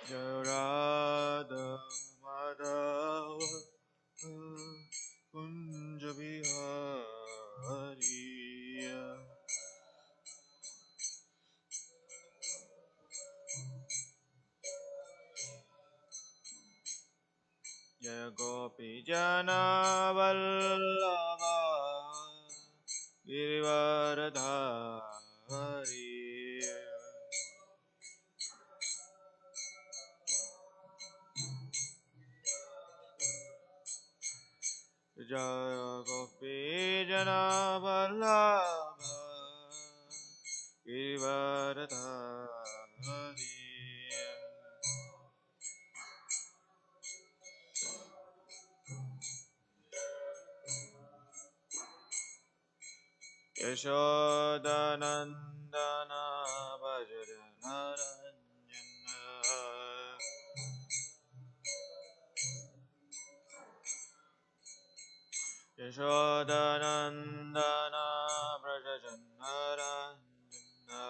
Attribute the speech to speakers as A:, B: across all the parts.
A: Jai Radha Madhava Kunja Bihari Jaya Gopi Jana Vallabha Girivaradhari Jaya Gopi Jana Vallabha Girivaradhari Yashodanandana Bhajaranaranyana Yashodanandana Brajajanaranyana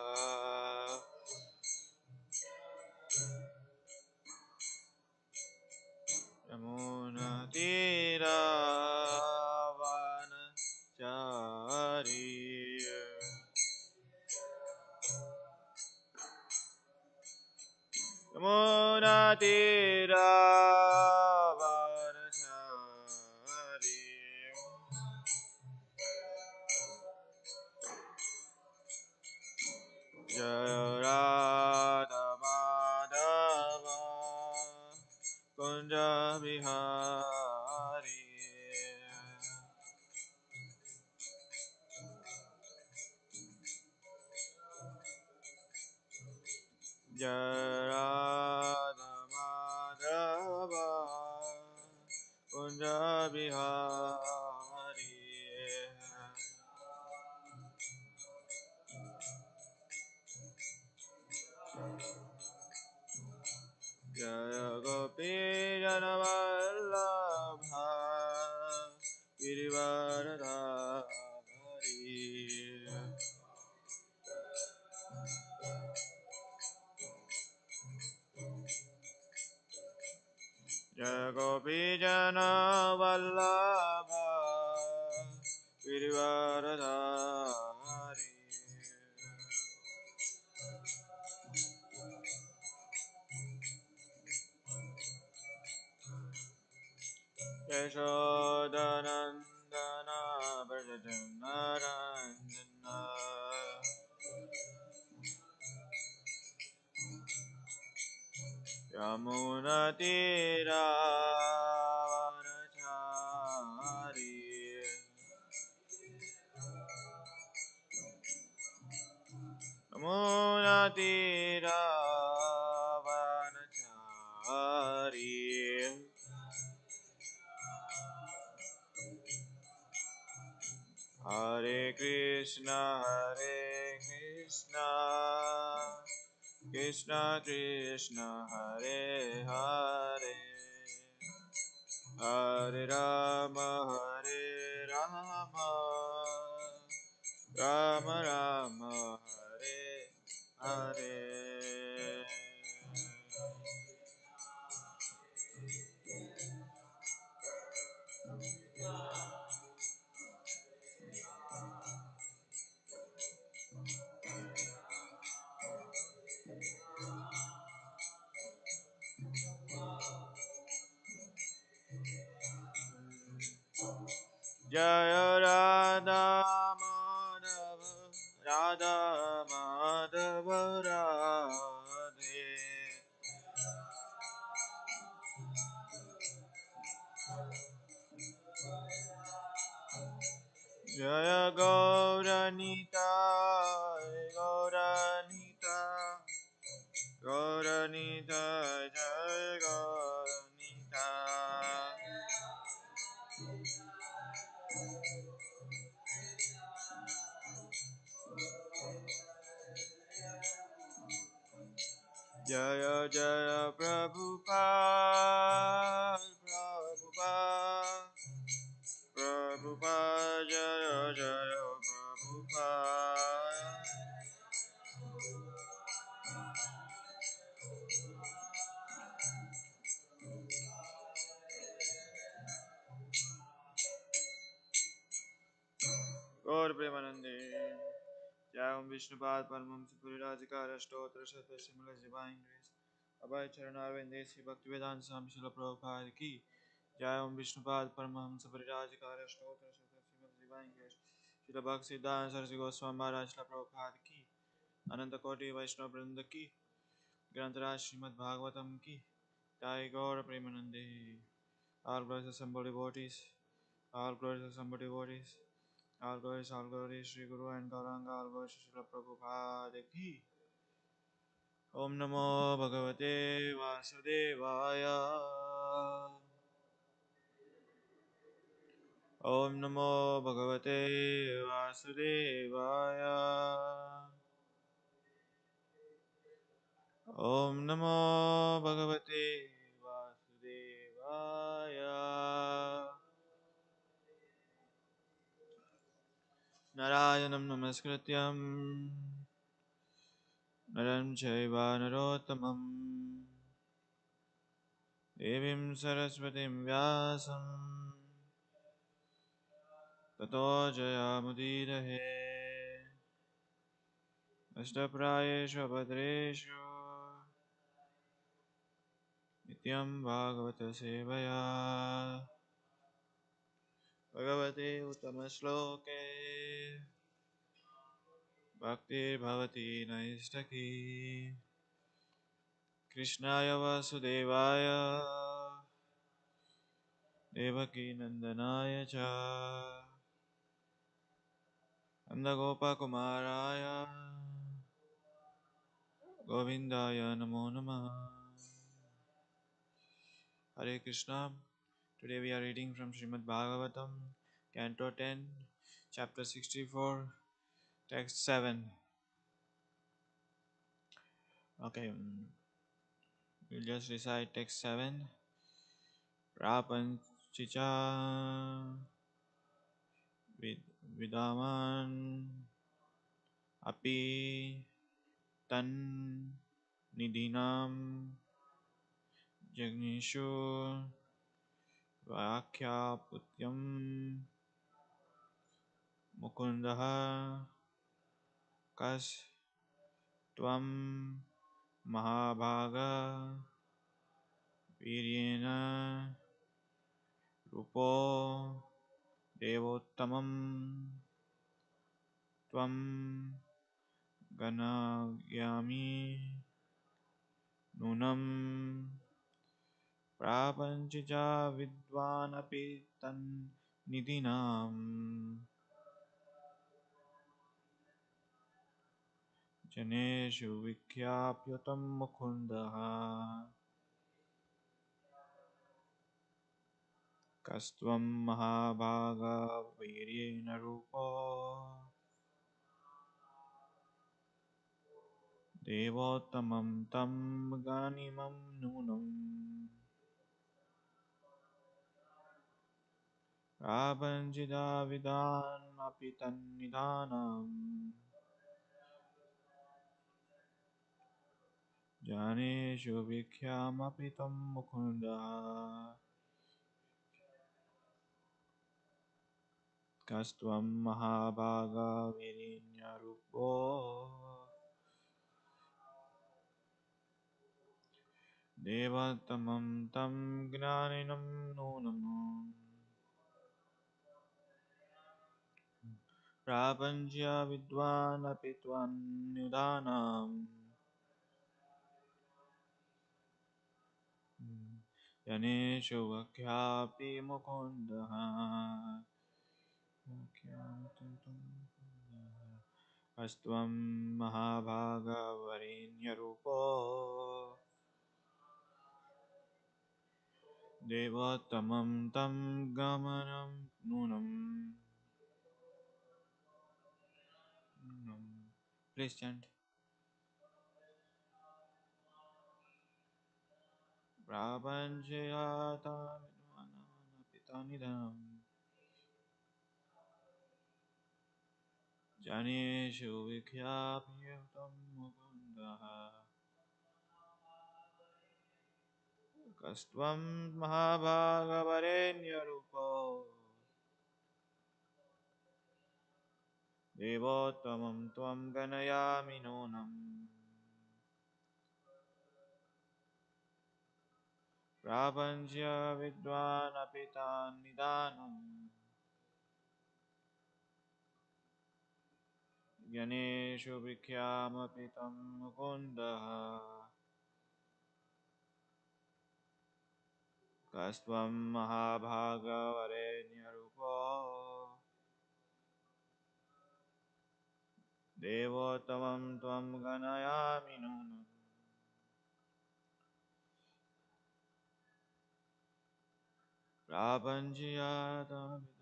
A: Yamuna Tira Vanachari Yamuna Tira Vanachari Jaya Radha Madhava Kunja Bihari Jaya Radha Madhava Kunja Bihari Jaya Gopi Janavallabha Girivaradhari Jaya Gopi Janavallabha Girivaradhari Yashodanandana Brajajanaranyana Yamuna Tira Vanachari Yamuna Tira Vanachari Hare Krishna Krishna Krishna Hare Hare Hare Rama Rama Rama Hare Hare Jaya Radha Madhava Radhe Jaya Gauranita Gauranita Gauranita Jaya Gauranita Jaya Jaya Prabhupada Prabhupada Prabhupada Jaya Jaya Prabhupada Gaur Premanande. Jai Om Vishnupad Paramam Purirazikara Stotra Shata Simula Divine Grace. Abhay Charanarvindesi Bhaktivedanta Swami Srila Prabhupada Ki. Jai Om Vishnupad Paramam Purirazikara Stotra Shata Simula Divine Grace. Srila Bhaktivedanta Saraswati Goswami Maharaj Srila Prabhupada Ki. Ananta Koti Vaishnava Vrinda Ki. Grantaraj Simad Bhagavatam Ki. Jai Gaur Premanande. All glories assembled devotees. All glories assembled devotees. All glories, Shri Guru and Gauranga, all glories, Srila Prabhupada ki. Om Namo Bhagavate Vasudevaya. Om Namo Bhagavate Vasudevaya. Om Namo Bhagavate Vasudevaya. Narayanam Namaskrityam Naram Chaiva Narottamam Devim Saraswatim Vyasam Tato Jayamudirahe Ashtaprayeshu Bhadreshu Nityam Bhagavata Sevaya Bhagavate Uttama Bhaktir Bhavati Naistaki Krishnaya Vasudevaya Devaki Nandanaya Cha Nandagopa Kumaraya Govindaya Namo Namah Hare Krishna. Today we are reading from Srimad Bhagavatam, Canto 10, Chapter 64, Text 7. Okay, we'll just recite Text 7. Prapanchicha Vidaman Api Tan Nidinam Jagnishu Vakya Putyam Mukundaha Kas Tvam Mahabhaga Viryena Rupo Devottamam Tvam Ganagyami Nunam Prapanchija Vidvanapi Tan Nidinam Janeshu Vikyapyatam Mukundaha Kastvam Mahabhaga Viryena Rupo Devottamam Tam Ganimam Nunam Prabhanjida Vidan Apitan Nidhanam Janeshu Vikhyam Apitam Mukunda Kastvam Mahabhaga Virinya Rupo Devatamam Tam Gnaninam Nunam Prabhanja Vidwan Apitwan Nidhanam Janeshu Vakyapi Mukundaha Astvam Mahabhaga Varinya Rupo Devatamam Tam Gamanam Nunam. Please chant. Prabhanjayata Vidvana Pitanidam Janeshu Vikhyapyatam Mukundaha Kastvam Mahabhaga Varenya Rupo देवोत्तमं त्वं गणयामि नूनम् प्रापञ्च्य विद्वानपि तान् निदानम् ज्ञानेषु विख्यामपि तं मुकुन्दः कस्त्वं महाभागवरेण्यरूपो देवोत्तमं त्वं गणयामि नूनम् प्रापञ्चयातविधानं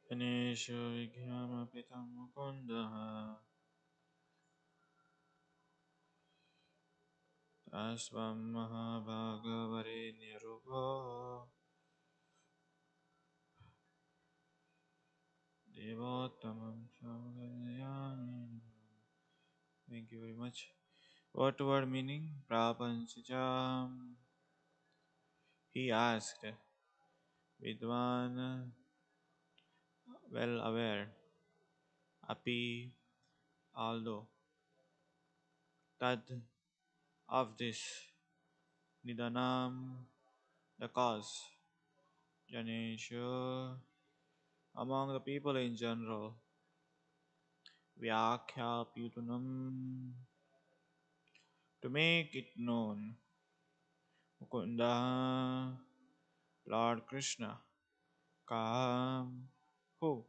A: गणेषु विज्ञामपि तं मुकुन्दः तस्त्वं महाभागवरेण्यरूपो देवोत्तमं त्वं गणयामि. Thank you very much. Word to word meaning. Prapancham. He asked, Vidwan, well aware, api, although, tad, of this, nidanam, the cause, janeshu, among the people in general, vyakhya putunam, to make it known, mukunda, Lord Krishna, kam, who,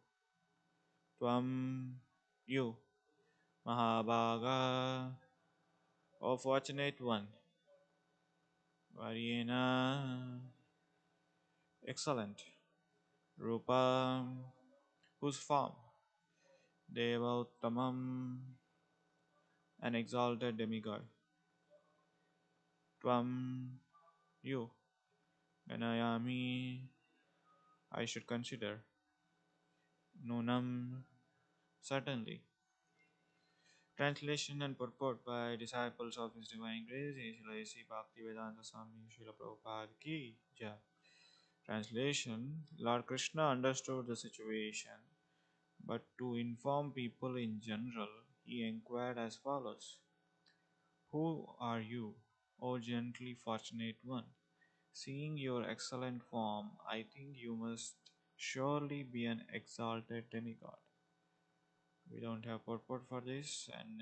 A: tvam, you, Mahabhaga, O fortunate one, Varyena, excellent, Rupa, whose form, Devauttamam, an exalted demigod, Tvam, you, Ganayami, I should consider, Nunam, certainly. Translation and purport by disciples of His Divine Grace, Srila A.C. Bhaktivedanta Swami Srila Prabhupada Ki Jai. Translation. Lord Krishna understood the situation, but to inform people in general, he inquired as follows: Who are you, O gently fortunate one? Seeing your excellent form, I think you must surely be an exalted demigod. We don't have purport for this, and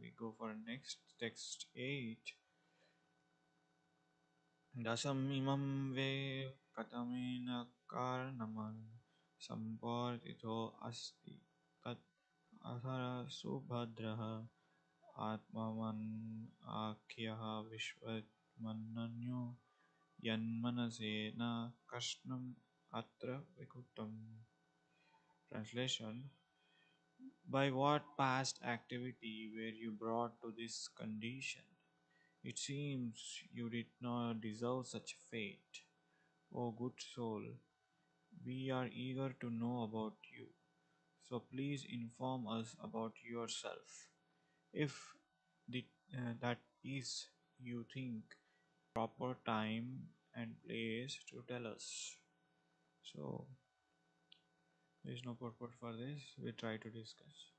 A: we go for next text 8. Dasam imam ve katamena karnaman sampartito asti tat athara subhadraha atmavan akyaha vishvatmananyo yanmanasena kashnam atra vikutam. Translation. By what past activity were you brought to this condition? It seems you did not deserve such a fate. O good soul, we are eager to know about you, so please inform us about yourself. If the, that is, you think, proper time and place to tell us. So, there is no purport for this. We try to discuss.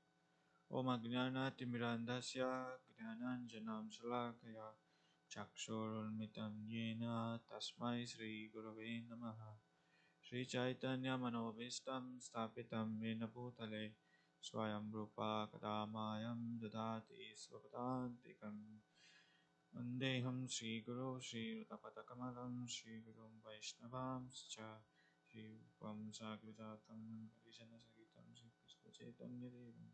A: Om Ajnana Timirandasya Gnananjanam Shalakaya Chakshurunmitam Yena Tasmai Sri Gurave Namaha Shri Chaitanya Manobhistam Stapitam Yena Bhutale Swayam Rupa Kadamayam Dadati Svapadantikam Vandeham Shri Guru Shri Utapatakamadam Shri Gurum Vaishnavam Scha Shri Upam Sagritatam Harijana Sagitam Shri Krishna Chaitanya Devam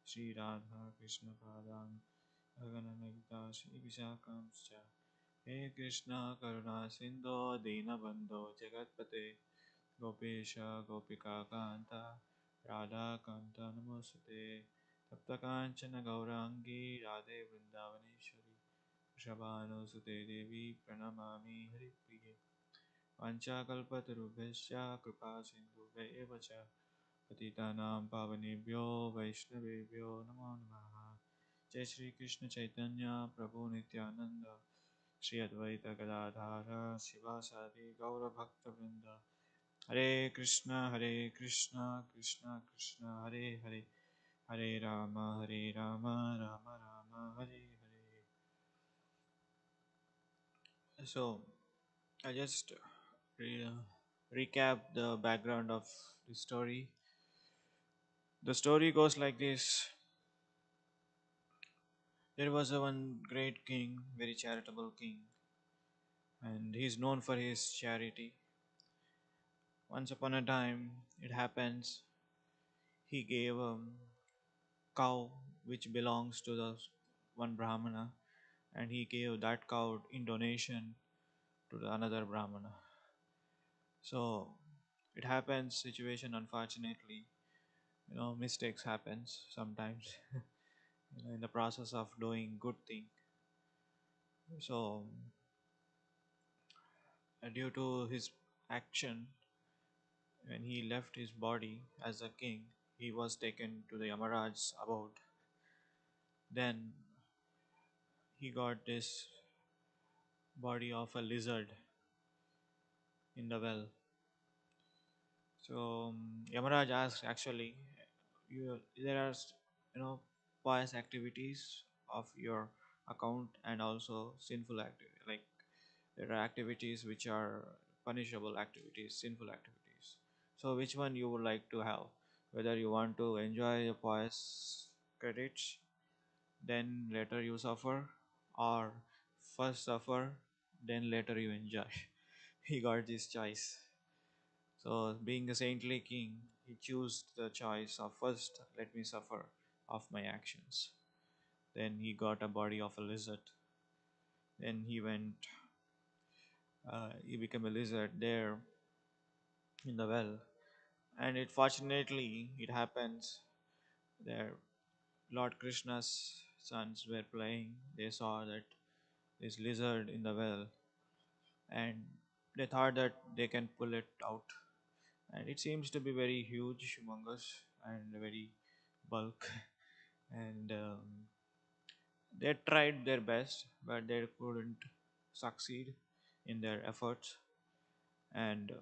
A: Shri Radha Krishna Padam Bhaganamagita Shri Vishakam Scha He Krishna Karuna Sindho Dinabandho Jagatpate Gopesha Gopika Kanta Radha Kanta Namosate Tapta Kanchana Gaurangi Radhe Vrindavaneshwari Shabano-sute Devi Pranamami Haripriye Vanchakalpatarubhasya Kripa Sindhubhaya Cha Patitanam Pavanebhyo Vaishnavebhyo Namo Namaha Jai Shri Krishna Chaitanya Prabhu Nityananda Shri Advaita Gadadhara Sivasadi Gaura Bhakta Vrinda. Hare Krishna, Hare Krishna, Krishna Krishna, Hare Hare, Hare Rama, Hare Rama, Rama Rama, Hare Hare. So, I just recap the background of the story. The story goes like this. There was a one great king, very charitable king, and he is known for his charity. Once upon a time, it happens he gave a cow which belongs to the one brahmana, and he gave that cow in donation to the another brahmana. So it happens situation, unfortunately, mistakes happens sometimes in the process of doing good thing. So due to his action, when he left his body as a king, he was taken to the Yamaraj's abode. Then he got this body of a lizard in the well. So Yamaraj asked, actually, there are pious activities of your account and also sinful activity. Like there are activities which are punishable activities, sinful activities. So which one you would like to have? Whether you want to enjoy the pious credits, then later you suffer, or first suffer, then later you enjoy. He got this choice. So, being a saintly king, he chose the choice of first let me suffer of my actions. Then he got a body of a lizard. Then he became a lizard there in the well. And it fortunately it happens there. Lord Krishna's sons were playing. They saw that this lizard in the well, and they thought that they can pull it out. And it seems to be very huge, humongous, and very bulk. And they tried their best, but they couldn't succeed in their efforts. And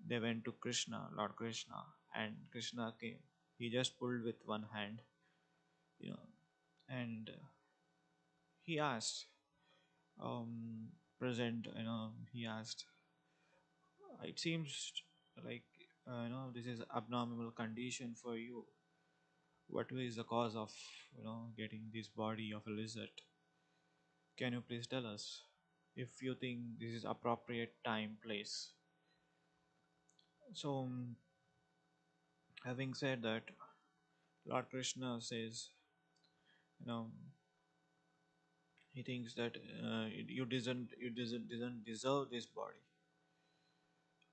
A: they went to Krishna, Lord Krishna, and Krishna came. He just pulled with one hand, you know, and he asked, present, he asked, it seems like, this is abnormal condition for you. What is the cause of, getting this body of a lizard? Can you please tell us if you think this is appropriate time, place? So, having said that, Lord Krishna says, you know, he thinks that you didn't deserve this body.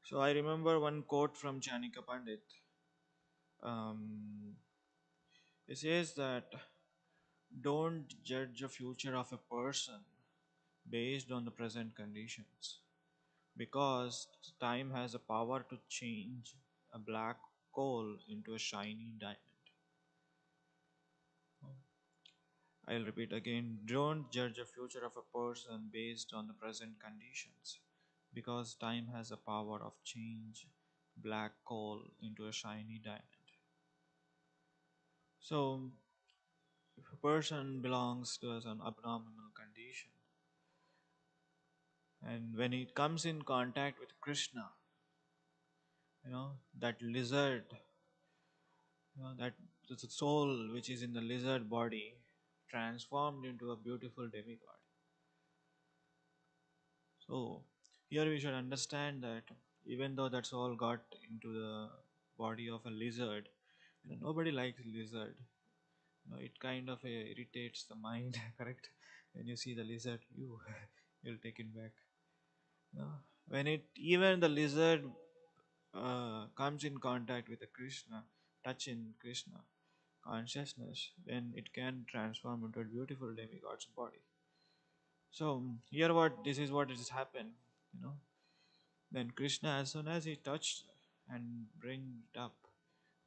A: So I remember one quote from Chanika Pandit. Um, it says that don't judge the future of a person based on the present conditions, because time has a power to change a black coal into a shiny diamond. I'll repeat again, don't judge the future of a person based on the present conditions, because time has a power of change black coal into a shiny diamond. So, if a person belongs to an abnormal condition, and when it comes in contact with Krishna, that lizard, that the soul which is in the lizard body transformed into a beautiful demigod. So here we should understand that even though that soul got into the body of a lizard, nobody likes lizard. It kind of irritates the mind, correct? When you see the lizard, you'll take it back. When it even the lizard comes in contact with a Krishna, touch in Krishna consciousness, then it can transform into a beautiful demigod's body. So here what this is what has happened, you know. Then Krishna, as soon as he touched and bring it up,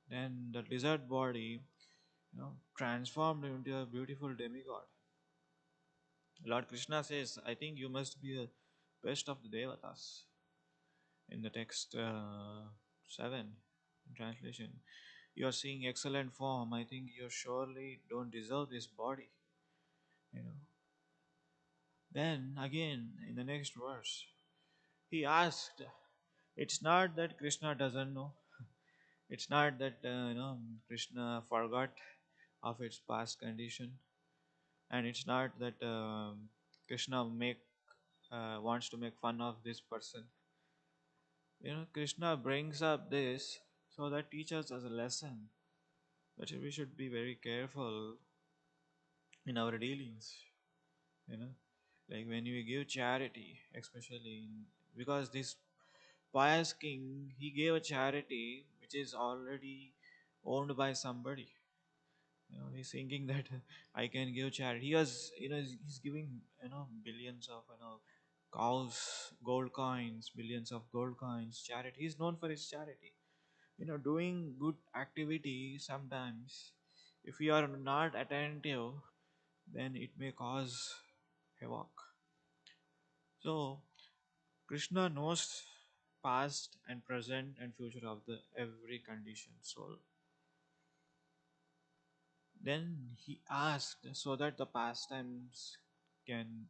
A: then the lizard body, transformed into a beautiful demigod. Lord Krishna says, I think you must be the best of the devatas in the text 7 translation. You are seeing excellent form. I think you surely don't deserve this body. You know. Then again in the next verse, he asked, it's not that Krishna doesn't know. It's not that Krishna forgot of its past condition, and it's not that Krishna make wants to make fun of this person. Krishna brings up this so that teaches us a lesson that we should be very careful in our dealings. You know, like when we give charity, especially because this pious king, he gave a charity which is already owned by somebody. He's thinking that I can give charity. He's giving billions of cows, gold coins, billions of gold coins, charity. He's known for his charity. Doing good activity sometimes, if you are not attentive, then it may cause havoc. So Krishna knows past and present and future of the every conditioned soul. Then he asked so that the pastimes can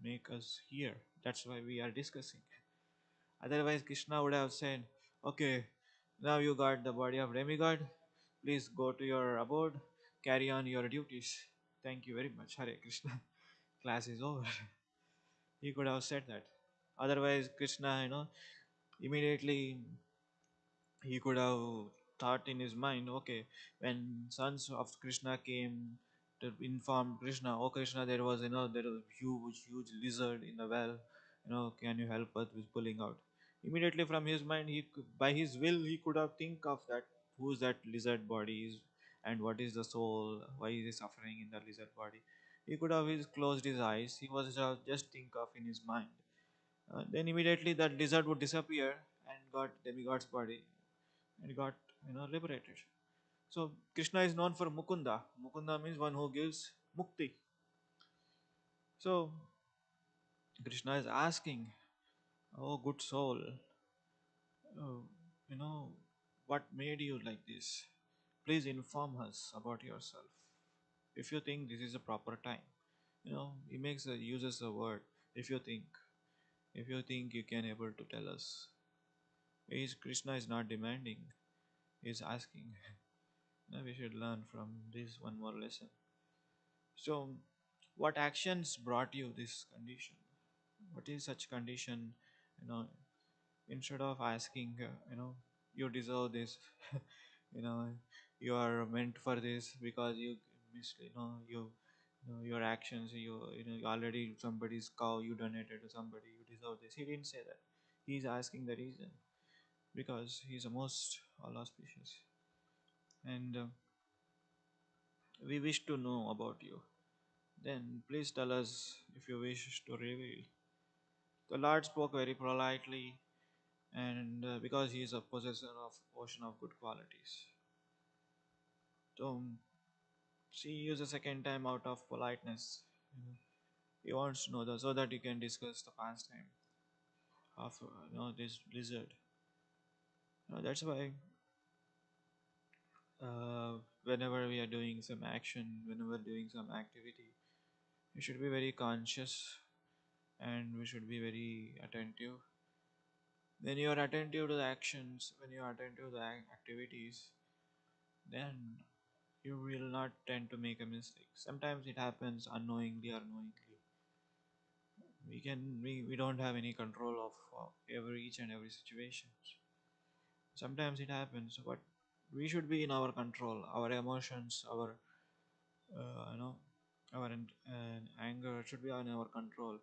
A: make us hear. That's why we are discussing. Otherwise, Krishna would have said, okay, now you got the body of demigod. Please go to your abode, carry on your duties. Thank you very much. Hare Krishna. Class is over. He could have said that. Otherwise, Krishna, immediately he could have thought in his mind, okay, when sons of Krishna came to inform Krishna, oh Krishna, there was there was huge lizard in the well, can you help us with pulling out? Immediately from his mind, by his will he could have think of that, who's that lizard body is, and what is the soul, why is he suffering in the lizard body. He could have closed his eyes, he was just think of in his mind. Then immediately that lizard would disappear and got demigod's body and got liberated. So Krishna is known for Mukunda. Mukunda means one who gives mukti. So Krishna is asking, oh good soul, uh, you know what made you like this? Please inform us about yourself. If you think this is a proper time, he uses a word. If you think, you can able to tell us. Krishna is not demanding. He is asking. Now we should learn from this one more lesson. So, what actions brought you this condition? What is such condition? You know, Instead of asking, you deserve this, you know, you are meant for this because your actions, you already somebody's cow you donated to somebody, you deserve this. He didn't say that. He's asking the reason because he's the most all auspicious, and we wish to know about you. Then please tell us if you wish to reveal. The Lord spoke very politely, and because he is a possessor of ocean of good qualities. So she used a second time out of politeness. He wants to know so that you can discuss the pastime of this lizard. That's why whenever we are doing some action, whenever doing some activity, we should be very conscious and we should be very attentive. When you are attentive to the actions, when you are attentive to the activities, then you will not tend to make a mistake. Sometimes it happens unknowingly or knowingly. We don't have any control of each and every situation. Sometimes it happens, but we should be in our control. Our emotions, our you know, our anger should be in our control.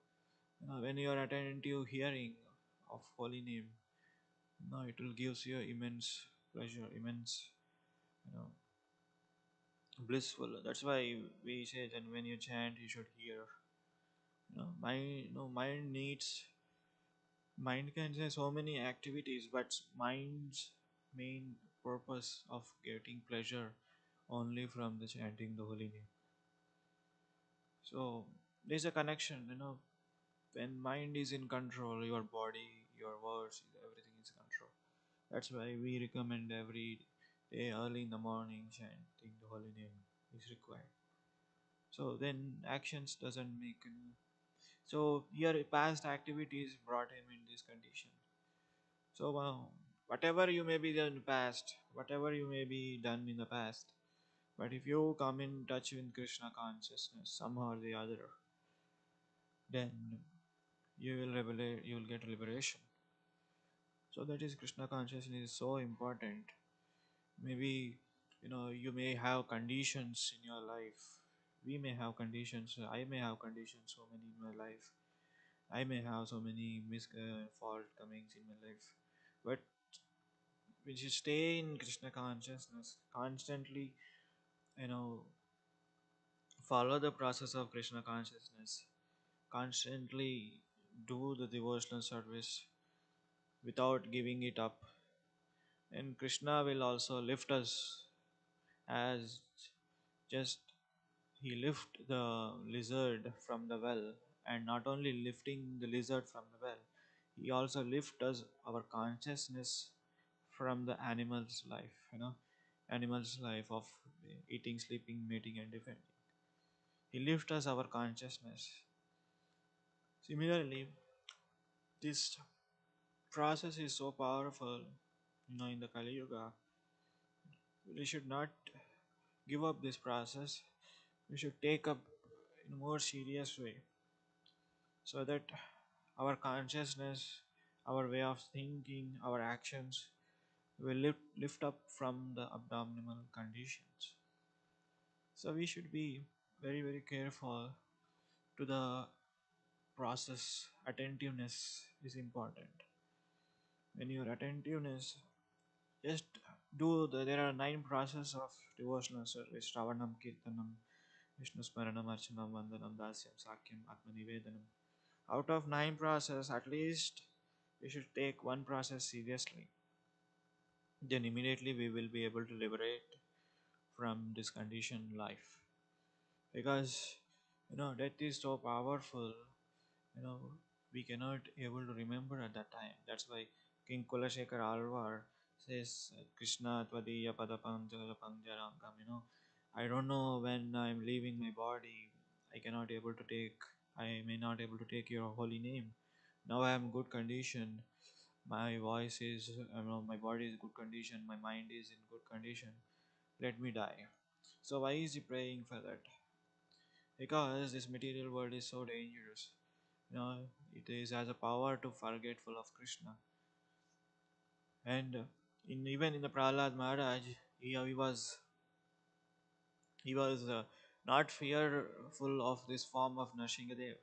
A: When you are attentive hearing of holy name, it will gives you immense pleasure, immense you know blissful. That's why we say that when you chant, you should hear. Mind needs. Mind can say so many activities, but mind's main purpose of getting pleasure only from the chanting the holy name. So There's a connection, when mind is in control, your body, your words, everything is in control. That's why we recommend every day early in the morning chanting the holy name is required. So then actions doesn't make so your past activities brought him in this condition. So whatever you may be done in the past, whatever you may be done in the past, but if you come in touch with Krishna consciousness somehow or the other, then you will get liberation. So that is Krishna consciousness is so important. Maybe you may have conditions in your life. We may have conditions. I may have conditions so many in my life. I may have so many fault comings in my life. But we should stay in Krishna consciousness constantly, you know, follow the process of Krishna consciousness, constantly do the devotional service without giving it up. And Krishna will also lift us as just he lift the lizard from the well, and not only lifting the lizard from the well, he also lift us our consciousness from the animal's life, animal's life of eating, sleeping, mating, and defending. He lifts us our consciousness. Similarly, this process is so powerful, in the Kali Yuga. We should not give up this process. We should take up in a more serious way so that our consciousness, our way of thinking, our actions will lift up from the abdominal conditions. So we should be very, very careful to the process. Attentiveness is important. When your attentiveness, just there are 9 processes of devotional service: Shravanam, Kirtanam, Vishnu Smaranam, Archanam, Vandanam, Dasyam, Sakyam, Atmanivedanam. Out of 9 process, at least we should take one process seriously. Then immediately we will be able to liberate from this conditioned life. Because death is so powerful, you know, we cannot able to remember at that time. That's why King Kulashekar Alvar says, Krishna Tvadiya Padapanjalapangjarangam, I don't know when I'm leaving my body, I may not able to take your holy name. Now I am good condition. My voice is, my body is good condition. My mind is in good condition. Let me die. So why is he praying for that? Because this material world is so dangerous. It is has a power to forgetful of Krishna. And even in the Prahlad Maharaj, he was not fearful of this form of Nrsingadev.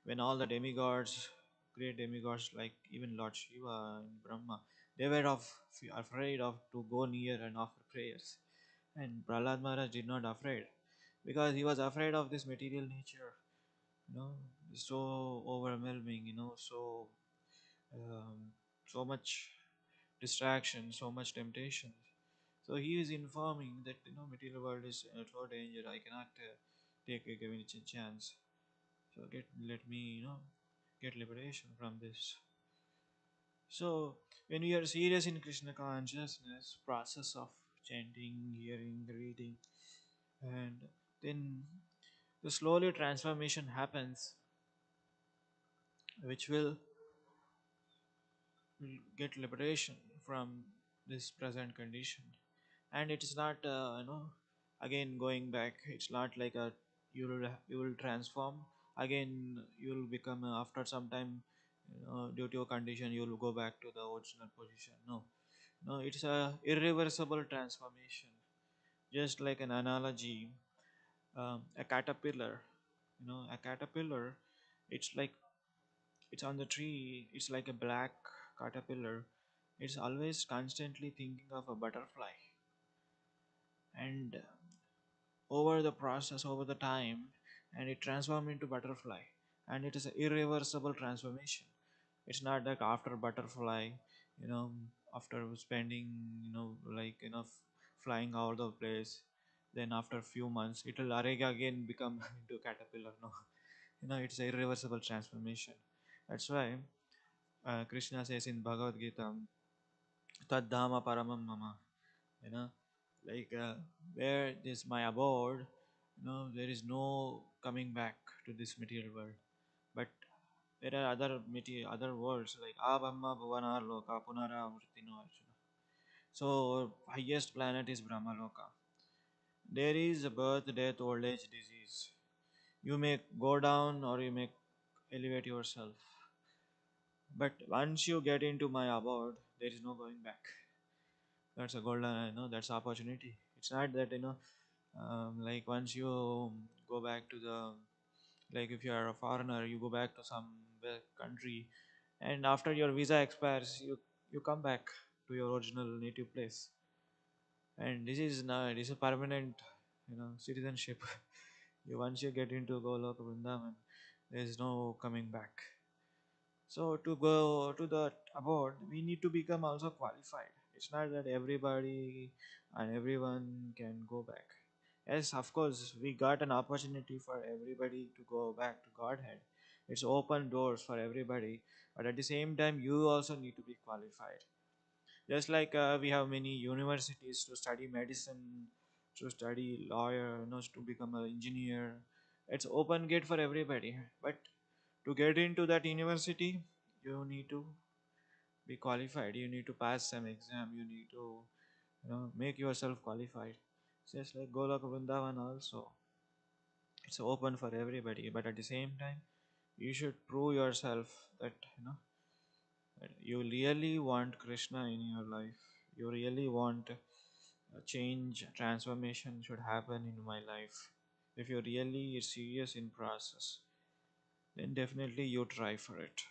A: When all the demigods, great demigods like even Lord Shiva and Brahma, they were afraid of to go near and offer prayers. And Prahlad Maharaj did not afraid because he was afraid of this material nature, you know, so overwhelming, um, so much distraction, so much temptation. So he is informing that material world is so danger. I cannot take a given chance. So let me get liberation from this. So when we are serious in Krishna consciousness, process of chanting, hearing, reading, and then the slowly transformation happens, which will get liberation from this present condition. And it is not again going back. It's not like a you will transform again. You'll become after some time, due to a condition, you'll go back to the original position. No, no, it's a irreversible transformation. Just like an analogy, a caterpillar, a caterpillar, it's like it's on the tree. It's like a black caterpillar. It's always constantly thinking of a butterfly. And over the process, over the time, and it transforms into butterfly. And it is an irreversible transformation. It's not like after butterfly, you know after spending, like flying all over the place, Then after a few months, it will again become into a caterpillar. No, it's a irreversible transformation. That's why Krishna says in Bhagavad Gita, Tad Dhama Paramam Mama. You know, like where is my abode? There is no coming back to this material world. But there are other worlds like Abhamma Bhuvana Loka Punara Murtino Arjuna. So highest planet is Brahma Loka. There is a birth, death, old age, disease. You may go down or you may elevate yourself. But once you get into my abode, there is no going back. That's a golden, that's opportunity. It's not that, like once you go back to the, like if you are a foreigner, you go back to some country, and after your visa expires, you come back to your original native place. And this is a permanent, citizenship. Once you get into Goloka Vrindavan, there is no coming back. So to go to the abode, we need to become also qualified. It's not that everybody and everyone can go back. Yes, of course, we got an opportunity for everybody to go back to Godhead. It's open doors for everybody, but at the same time, you also need to be qualified. Just like we have many universities to study medicine, to study lawyer, to become an engineer. It's open gate for everybody. But to get into that university, you need to be qualified. You need to pass some exam. You need to make yourself qualified. Just like Golok Vrindavan also, it's open for everybody. But at the same time, you should prove yourself that that you really want Krishna in your life. You really want a change, transformation should happen in my life. If you're really serious in process, then definitely you try for it.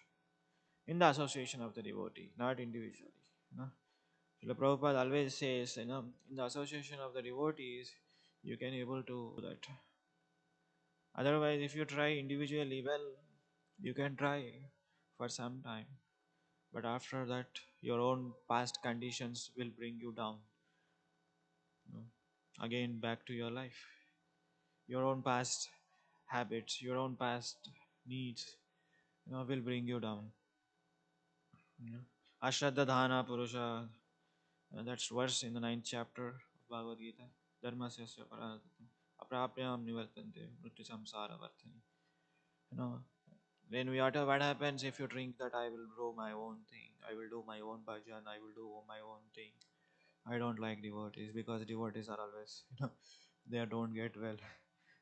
A: In the association of the devotee, not individually. You know. Srila Prabhupada always says, in the association of the devotees, you can able to do that. Otherwise, if you try individually, well, you can try for some time. But after that, your own past conditions will bring you down. Again, back to your life. Your own past habits, your own past needs, will bring you down. You know. Ashraddha Dhana Purusha, that's verse in the 9th chapter of Bhagavad Gita. Dharmasya paradhatam aprapyam nivartante mrityu samsara vartani. You know, when we utter, what happens if you drink that I will do my own thing, I will do my own bhajan, I will do my own thing. I don't like devotees because devotees are always, they don't get well.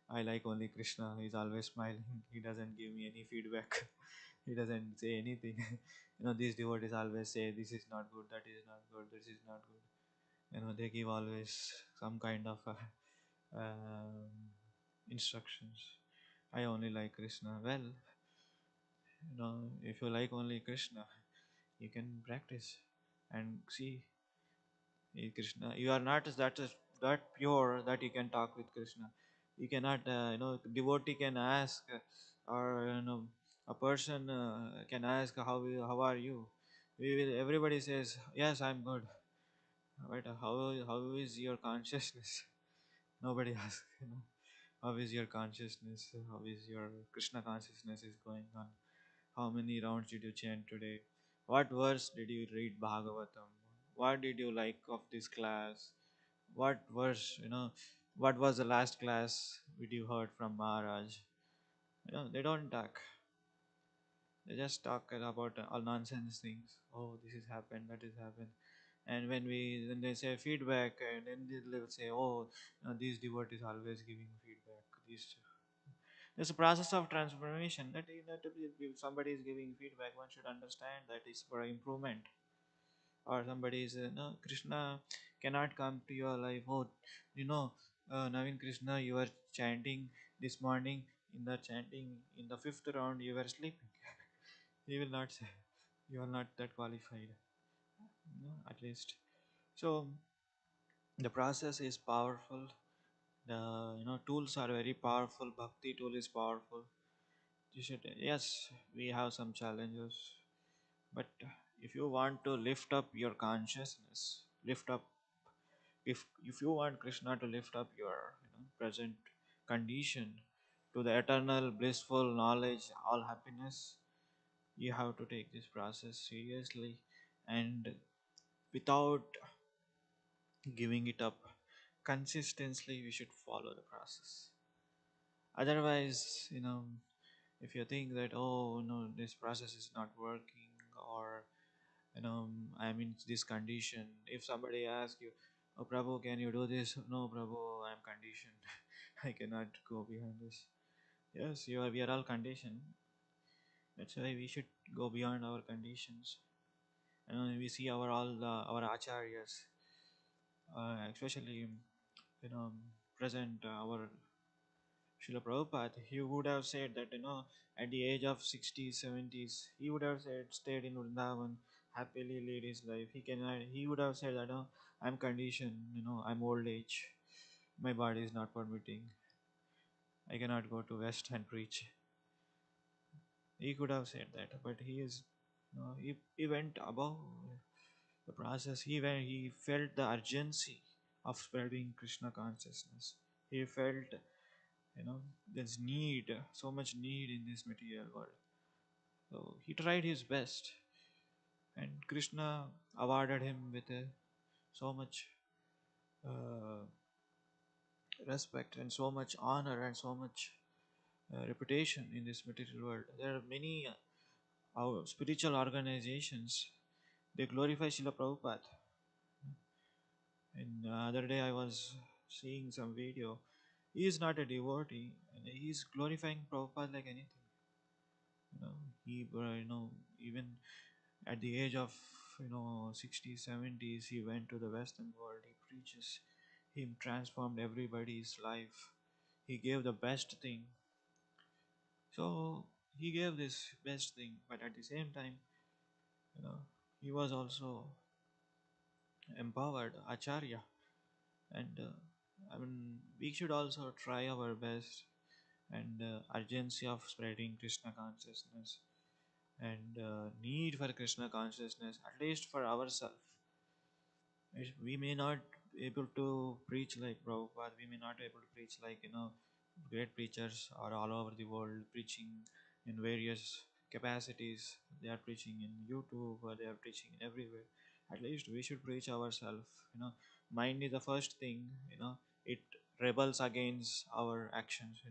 A: I like only Krishna. He's always smiling. He doesn't give me any feedback. He doesn't say anything. These devotees always say, this is not good, that is not good, this is not good. They give always some kind of instructions. I only like Krishna. Well, if you like only Krishna, you can practice and see Krishna. You are not that pure that you can talk with Krishna. You cannot, devotee can ask, or a person can ask, how are you? Everybody says, yes, I'm good. But how is your consciousness? Nobody asks. How is your consciousness? How is your Krishna consciousness is going on? How many rounds did you chant today? What verse did you read Bhagavatam? What did you like of this class? What verse, what was the last class did you heard from Maharaj? They don't talk. They just talk about all nonsense things. Oh, this has happened, that has happened. And when they say feedback, and then they'll say, oh, these devotees always giving feedback. There's a process of transformation that if somebody is giving feedback, one should understand that it's for improvement. Or somebody is, Krishna cannot come to your life. Oh, Navin Krishna, you were chanting this morning. In the chanting, in the fifth round, you were sleeping. He will not say, you are not that qualified. At least. So the process is powerful. The tools are very powerful. Bhakti tool is powerful. You should, yes, we have some challenges, but if you want to lift up your consciousness, lift up If you want Krishna to lift up your present condition to the eternal blissful knowledge, all happiness, you have to take this process seriously, and without giving it up consistently, we should follow the process. Otherwise, if you think that, oh no, this process is not working, or I'm in this condition, if somebody asks you, oh Prabhu, can you do this? No Prabhu, I'm conditioned. I cannot go beyond this. Yes, we are all conditioned. That's why we should go beyond our conditions. We see our acharyas, especially present our Srila Prabhupada. He would have said that at the age of 60s, 70s, he would have said, stayed in Vrindavan, happily lead his life. He would have said that I'm conditioned, I'm old age, my body is not permitting, I cannot go to West and preach. He could have said that, but he went above the process. He felt the urgency of spreading Krishna consciousness. He felt, there's need, so much need in this material world. So he tried his best, and Krishna awarded him with so much uh, respect and so much honor and so much reputation in this material world. There are many our spiritual organizations, they glorify Srila Prabhupada. And the other day I was seeing some video. He is not a devotee, and he is glorifying Prabhupada like anything. Even at the age of 60s, 70s, he went to the Western world. He preaches. He transformed everybody's life. He gave the best thing. So he gave this best thing, but at the same time, you know, he was also empowered acharya, and we should also try our best, and urgency of spreading Krishna consciousness, and need for Krishna consciousness, at least for ourselves. We may not be able to preach like Prabhupada, we may not be able to preach like great preachers are all over the world preaching in various capacities. They are preaching in YouTube, or they are preaching everywhere. At least we should preach ourselves. Mind is the first thing. It rebels against our actions.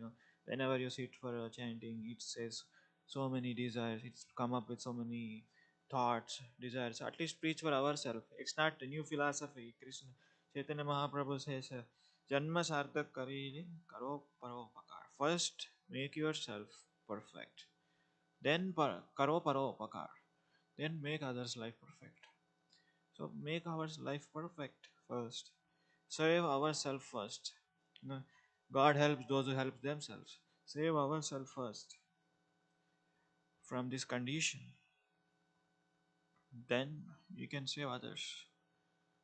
A: Whenever you sit for a chanting, it says so many desires. It's come up with so many thoughts, desires. At least preach for ourselves. It's not a new philosophy. Krishna Chaitanya Mahaprabhu says, Janma Sarthak Karile Karo Paropakar. First, make yourself perfect. Then Karo Paropakar. Then make others' life perfect. So make our life perfect first. Save ourselves first. You know, God helps those who help themselves. Save ourselves first from this condition. Then you can save others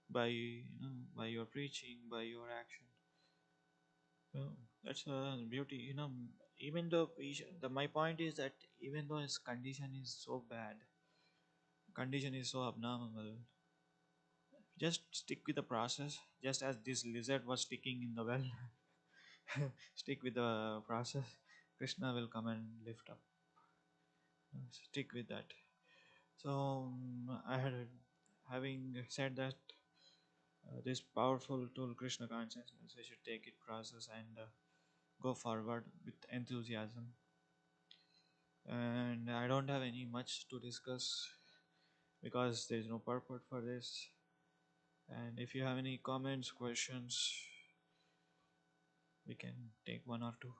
A: by your preaching, by your action. That's a beauty. Even though my point is that even though his condition is so bad, condition is so abnormal, just stick with the process. Just as this lizard was sticking in the well, stick with the process. Krishna will come and lift up. Stick with that. So I had having said that, this powerful tool, Krishna consciousness, we should take it process and go forward with enthusiasm. And I don't have any much to discuss because there is no purport for this. And if you have any comments, questions, we can take one or two.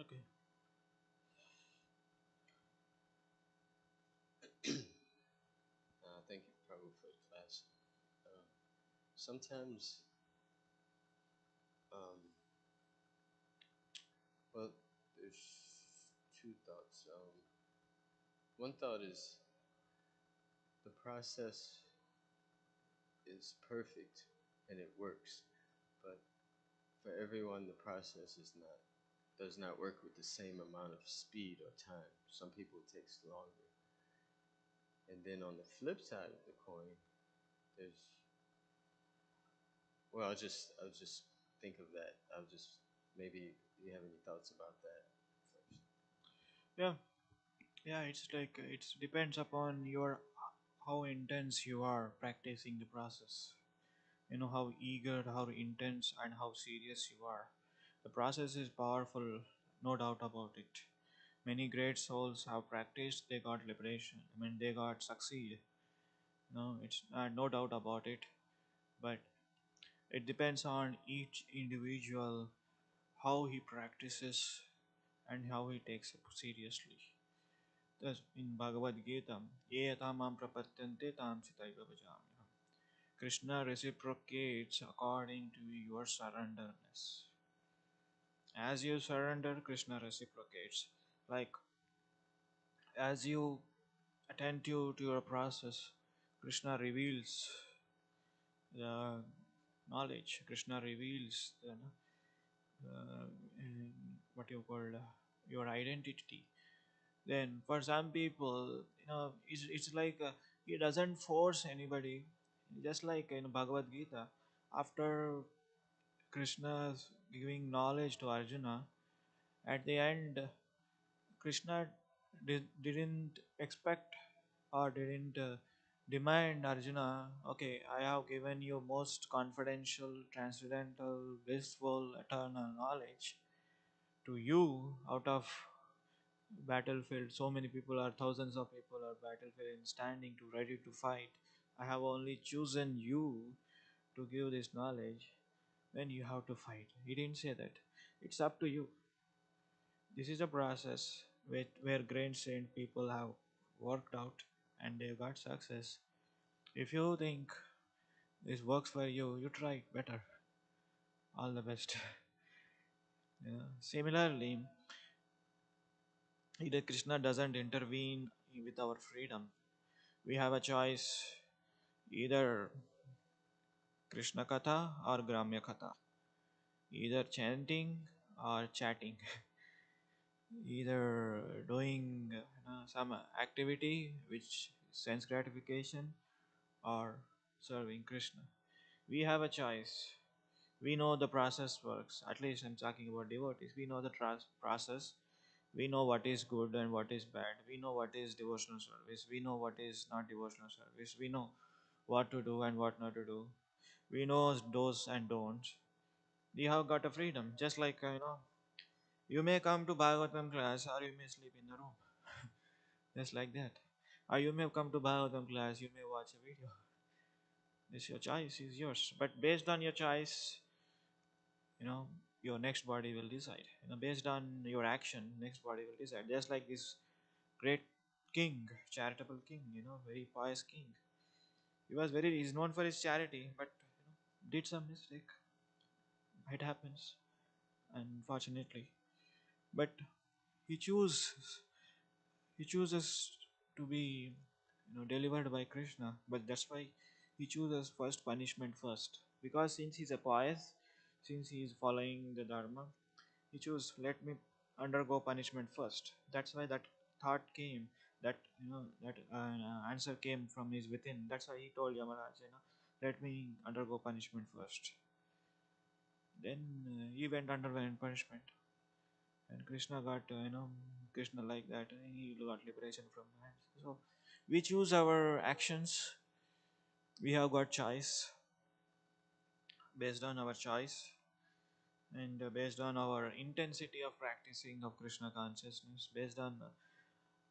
A: Okay.
B: Thank you, Prabhu, for the class. Uh, Sometimes, um, well, there's two thoughts. One thought is the process is perfect and it works, but for everyone the process does not work with the same amount of speed or time. Some people it takes longer. And then on the flip side of the coin, there's well, I'll just think of that. I'll just maybe you have any thoughts about that first.
A: Yeah, yeah. It's like it depends upon your how intense you are practicing the process. You know how eager, how intense, and how serious you are. The process is powerful, no doubt about it. Many great souls have practiced; they got liberation. I mean, they got succeed. No, it's no doubt about it. But it depends on each individual how he practices and how he takes it seriously. Thus, in Bhagavad Gita, ye tamam prapatyante tam sitaiva bhajamiham. Krishna reciprocates according to your surrenderness. As you surrender, Krishna reciprocates. Like as you attentive to your process, Krishna reveals the knowledge. Krishna reveals the uh, what you call your identity. Then for some people, it's like he doesn't force anybody. Just like in Bhagavad Gita, after Krishna giving knowledge to Arjuna, at the end, Krishna didn't expect or didn't demand Arjuna, okay, I have given you most confidential, transcendental, blissful, eternal knowledge to you out of battlefield. So many people are, thousands of people are battlefield and standing to ready to fight. I have only chosen you to give this knowledge when you have to fight. He didn't say that. It's up to you. This is a process where great saint people have worked out and they got success. If you think this works for you, you try it better. All the best. Yeah. Similarly, either Krishna doesn't intervene with our freedom. We have a choice, either Krishna Katha or Gramya Katha, either chanting or chatting, either doing some activity which sense gratification or serving Krishna. We have a choice. We know the process works. At least I'm talking about devotees. We know the process. We know what is good and what is bad. We know what is devotional service. We know what is not devotional service. We know what to do and what not to do. We know do's and don'ts. We have got a freedom. Just like, you may come to Bhagavatam class or you may sleep in the room. Just like that. Or you may come to Bhagavatam class, you may watch a video. It's your choice, is yours. But based on your choice, you know, your next body will decide. Based on your action, next body will decide. Just like this great king, charitable king, very pious king. He's known for his charity, but did some mistake. It happens, unfortunately. But he chooses he chooses to be delivered by Krishna, but that's why he chooses first punishment first. Because since he's a pious, since he is following the Dharma, he chose let me undergo punishment first. That's why that thought came, that that answer came from his within. That's why he told Yamaraj, let me undergo punishment first. Then he underwent punishment, and Krishna got Krishna like that. He got liberation from that. So we choose our actions. We have got choice based on our choice and based on our intensity of practicing of Krishna consciousness, based on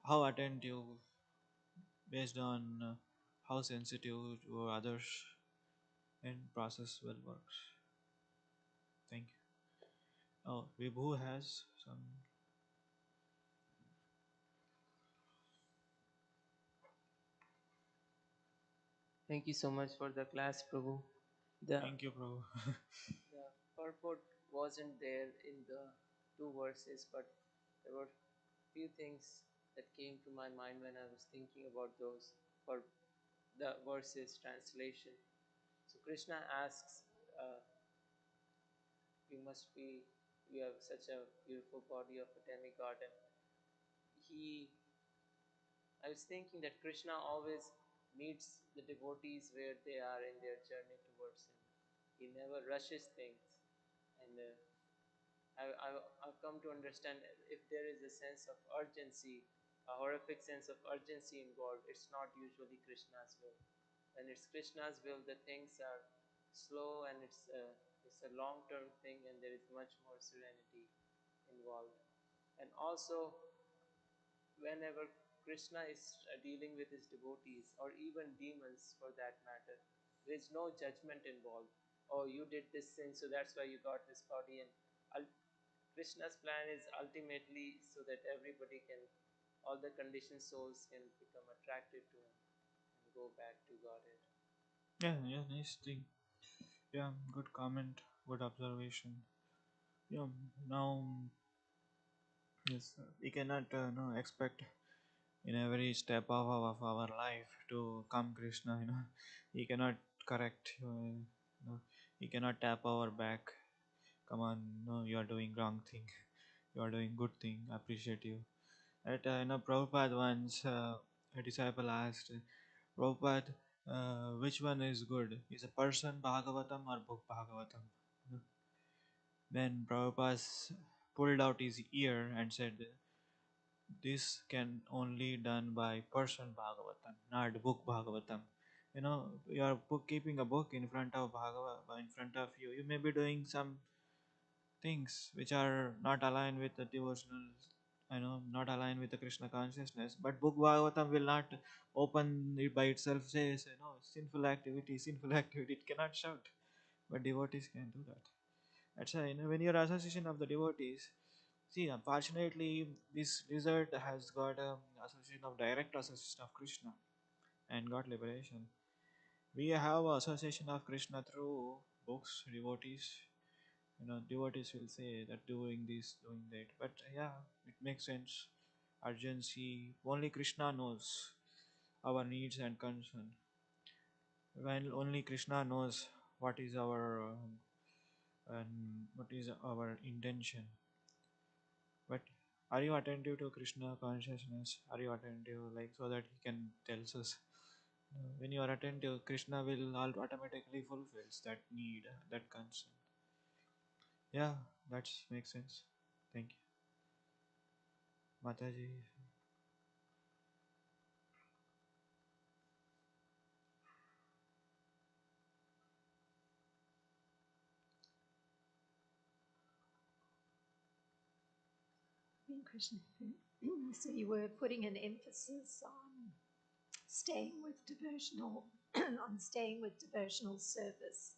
A: how attentive, based on how sensitive to others, and process will works. Thank you. Oh, Vibhu has some.
C: Thank you so much for the class, Prabhu. The,
A: Thank you, bro.
C: the purport wasn't there in the two verses, but There were few things that came to my mind when I was thinking about those for the verses translation. So Krishna asks, uh, "You must be. You have such a beautiful body of a demigod." And he, I was thinking that Krishna always meets the devotees where they are in their journey towards him. He never rushes things, and I've come to understand if there is a sense of urgency, a horrific sense of urgency involved, it's not usually Krishna's will. When it's Krishna's will, the things are slow and it's a long-term thing, and there is much more serenity involved. And also, whenever Krishna is dealing with his devotees, or even demons for that matter, there is no judgment involved. Oh, you did this sin, so that's why you got this body. And Krishna's plan is ultimately so that everybody can, all the conditioned souls can become attracted to him and go back to Godhead.
A: Yeah, yeah, nice thing. Yeah, good comment, good observation. Yeah, now, yes, we cannot no, expect in every step of our life to come Krishna. He cannot correct. He cannot tap our back. Come on, no, you are doing wrong thing. You are doing good thing. Appreciate you. At Prabhupada once, a disciple asked, Prabhupada, which one is good? Is a person Bhagavatam or book Bhagavatam? Then Prabhupada pulled out his ear and said, this can only done by person Bhagavatam, not book Bhagavatam. You are keeping a book in front of in front of you. You may be doing some things which are not aligned with the devotional, not aligned with the Krishna consciousness. But book Bhagavatam will not open it by itself, says, sinful activity, sinful activity. It cannot shout, but devotees can do that. That's why, when you're association of the devotees, see, unfortunately, this lizard has got a association of direct association of Krishna and got liberation. We have association of Krishna through books, devotees. Devotees will say that doing this, doing that. But yeah, it makes sense. Urgency. Only Krishna knows our needs and concern. When only Krishna knows what is our and what is our intention. But are you attentive to Krishna consciousness? Are you attentive, like, so that he can tells us? When you are attentive, Krishna will automatically fulfills that need, that concern. Yeah, that makes sense. Thank you, Mataji.
D: Krishna. So you were putting an emphasis on staying with devotional, on staying with devotional service,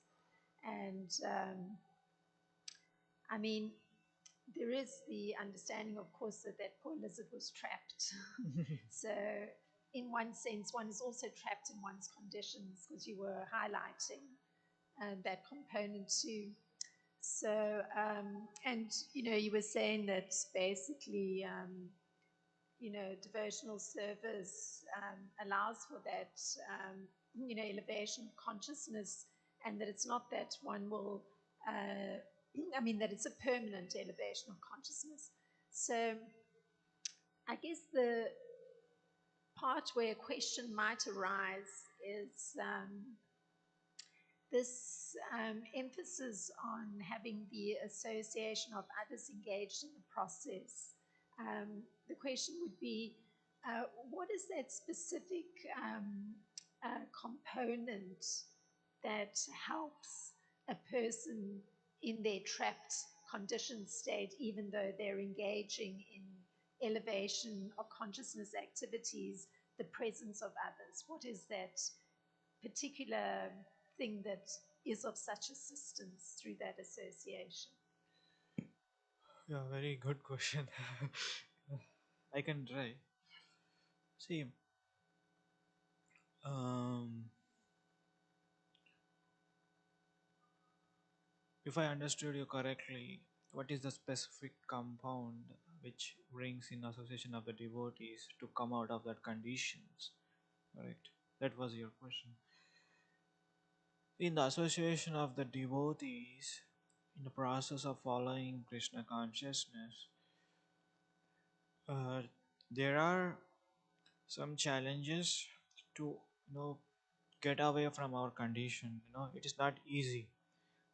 D: and I mean, there is the understanding, of course, that that poor lizard was trapped. So, in one sense, one is also trapped in one's conditions, because you were highlighting that component too. So, and you were saying that basically, devotional service allows for that, elevation of consciousness, and that it's not that one will, that it's a permanent elevation of consciousness. So, I guess the part where a question might arise is this emphasis on having the association of others engaged in the process. The question would be, what is that specific component that helps a person in their trapped conditioned state, even though they're engaging in elevation of consciousness activities, the presence of others? What is that particular thing that is of such assistance through that association?
A: Yeah, very good question. I can try. See, um, if I understood you correctly, what is the specific compound which brings in association of the devotees to come out of that conditions. Correct. That was your question. In the association of the devotees, in the process of following Krishna consciousness, uh, there are some challenges to get away from our condition. It is not easy.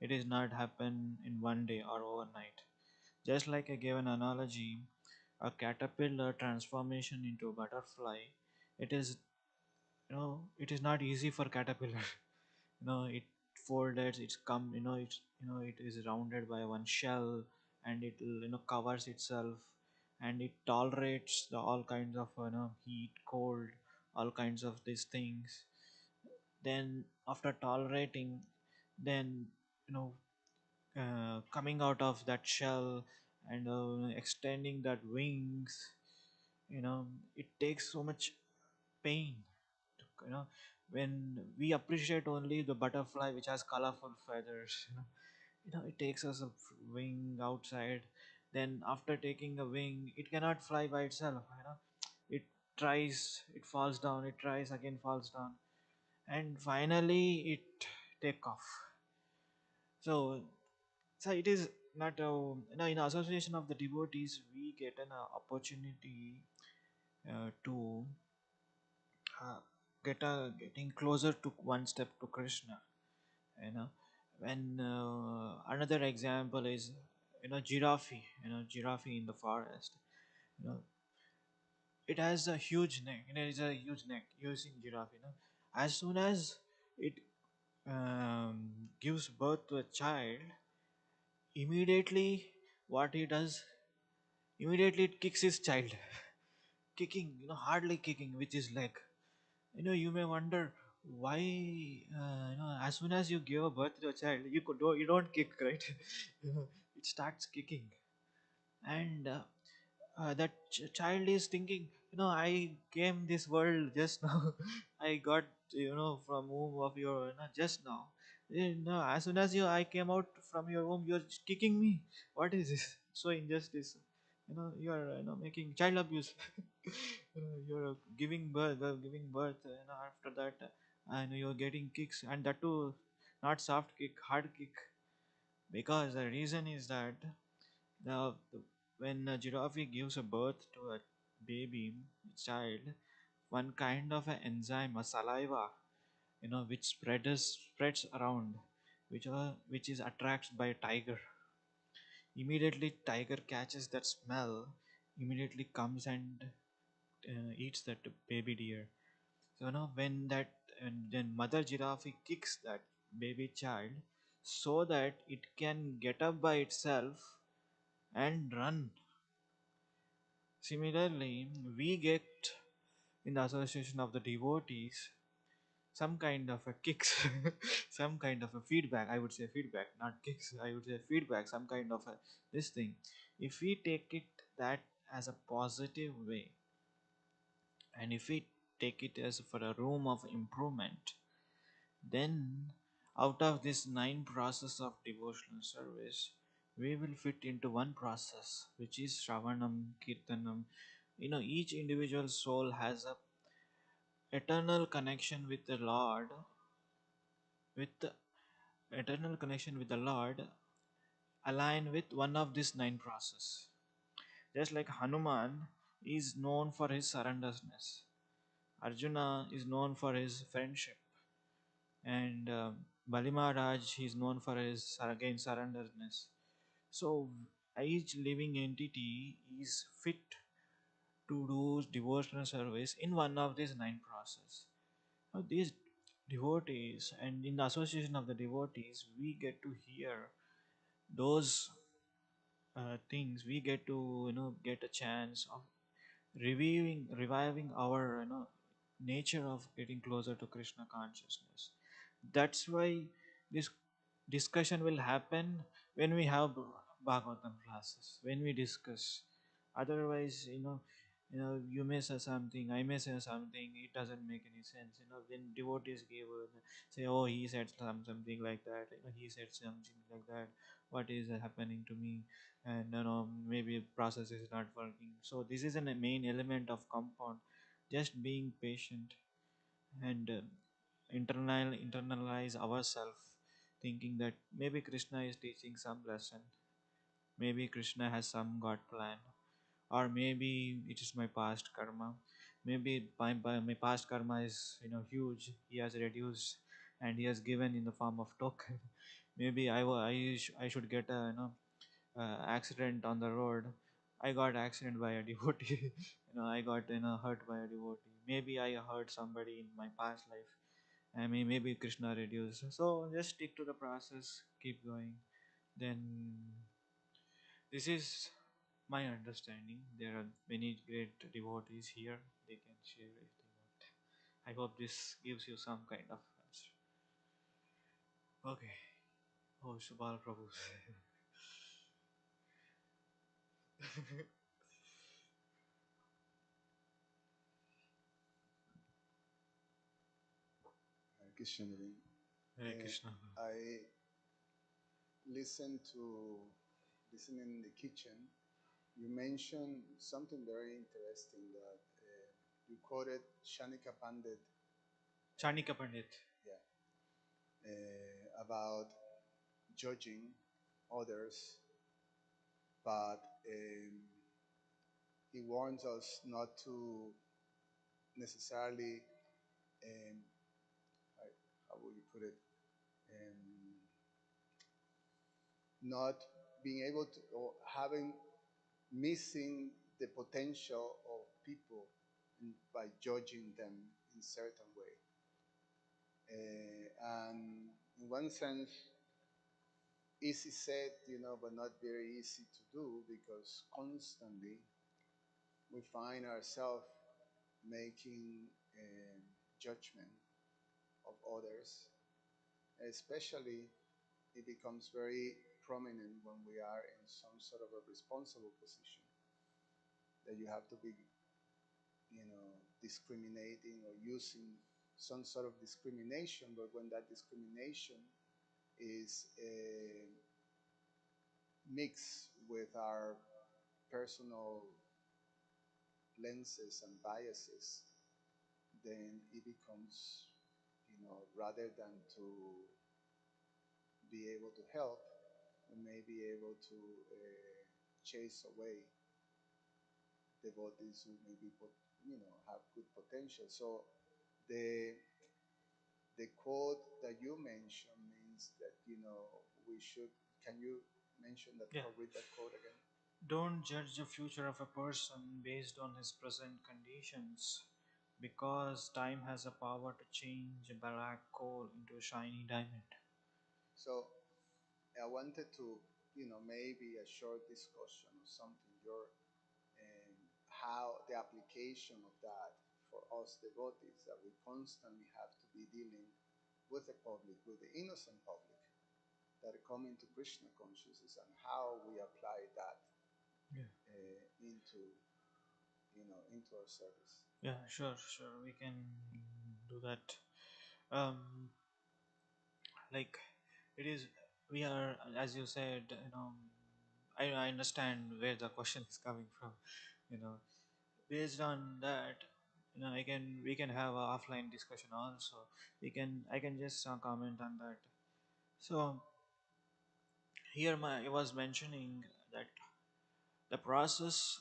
A: It is not happen in one day or overnight. Just like I gave an analogy, a caterpillar transformation into a butterfly, it is it is not easy for caterpillar. It folded, it's come, it is rounded by one shell, and it covers itself, and it tolerates the all kinds of heat, cold, all kinds of these things. Then after tolerating, then you know coming out of that shell and extending that wings, it takes so much pain to, when we appreciate only the butterfly which has colorful feathers. It takes us a wing outside. Then after taking a wing, it cannot fly by itself. It tries, it falls down, it tries again, falls down, and finally it take off. So so it is not in association of the devotees we get an opportunity to getting closer to one step to Krishna. you know when Another example is giraffe. Giraffe in the forest. you know it has a huge neck. It's a huge neck using giraffe. As soon as it gives birth to a child, immediately what he does, immediately it kicks his child. Kicking, hardly kicking with his leg. You may wonder why. As soon as you give a birth to a child, you don't kick, right? It starts kicking. And that child is thinking, I came this world just now. I got, from womb of your, just now. As soon as I came out from your womb, you're kicking me. What is this? So injustice. You are making child abuse. You're giving birth. After that, you're getting kicks, and that too, not soft kick, hard kick. Because the reason is that when a giraffe gives a birth to a baby child, one kind of an enzyme, a saliva, which spreads around, which is attracted by a tiger. Immediately, tiger catches that smell, immediately comes and eats that baby deer. So when that, and then mother giraffe kicks that baby child so that it can get up by itself and run. Similarly, we get in the association of the devotees some kind of a kicks, some kind of a feedback. I would say feedback, not kicks. I would say feedback, some kind of a this thing. If we take it that as a positive way, and if we take it as for a room of improvement, then out of this 9 process of devotional service, we will fit into one process, which is Shravanam, Kirtanam. Each individual soul has a eternal connection with the Lord, with the eternal connection with the Lord, align with one of these 9 process. Just like Hanuman is known for his surrenderedness, Arjuna is known for his friendship, and Bali Maharaj is known for his again surrenderedness. So each living entity is fit to do devotional service in one of these 9 process. Now, these devotees, and in the association of the devotees, we get to hear those things. We get to get a chance of reviving our nature of getting closer to Krishna consciousness. That's why this discussion will happen when we have Bhagavatam classes, when we discuss. Otherwise, you may say something, I may say something, it doesn't make any sense. When devotees give say, oh, he said something like that, he said something like that. what is happening to me, and maybe process is not working. So this is a main element of compound, just being patient and internalize ourselves, thinking that maybe Krishna is teaching some lesson, maybe Krishna has some god plan, or maybe it is my past karma. Maybe my past karma is huge. He has reduced and he has given in the form of token. Maybe I should get a accident on the road. I got accident by a devotee. I got hurt by a devotee. Maybe I hurt somebody in my past life. I mean, maybe Krishna reduced. So just stick to the process, keep going. Then this is my understanding. There are many great devotees here. They can share if they want. I hope this gives you some kind of answer. Okay. Oh, Subal Prabhu.
E: Krishna.
A: Hare Krishna.
E: I listened to listen in the kitchen. You mentioned something very interesting that you quoted Shanika Pandit,
A: Chanika Pandit.
E: yeah, about judging others, but he warns us not to necessarily, um, how, how would you put it, um, not being able to, or having, missing the potential of people by judging them in certain way. And in one sense, easy said, but not very easy to do because constantly we find ourselves making judgment of others. Especially, it becomes very prominent when we are in some sort of a responsible position that you have to be, discriminating or using some sort of discrimination. But when that discrimination is mixed with our personal lenses and biases, then it becomes, rather than to be able to help, we may be able to chase away devotees who maybe have good potential. So the the quote that you mentioned means that we should. Can you mention that?
A: Yeah.
E: Or read that quote again?
A: Don't judge the future of a person based on his present conditions, because time has a power to change a black coal into a shiny diamond.
E: So I wanted to, maybe a short discussion or something. Your how the application of that for us devotees, that we constantly have to be dealing with the public, with the innocent public that are coming to Krishna consciousness, and how we apply that
A: Yeah.
E: into our service.
A: Yeah, sure. We can do that. Um, like it is, we are, as you said, I understand where the question is coming from. You know, based on that, we can have a offline discussion also. I can just comment on that. So here I was mentioning that the process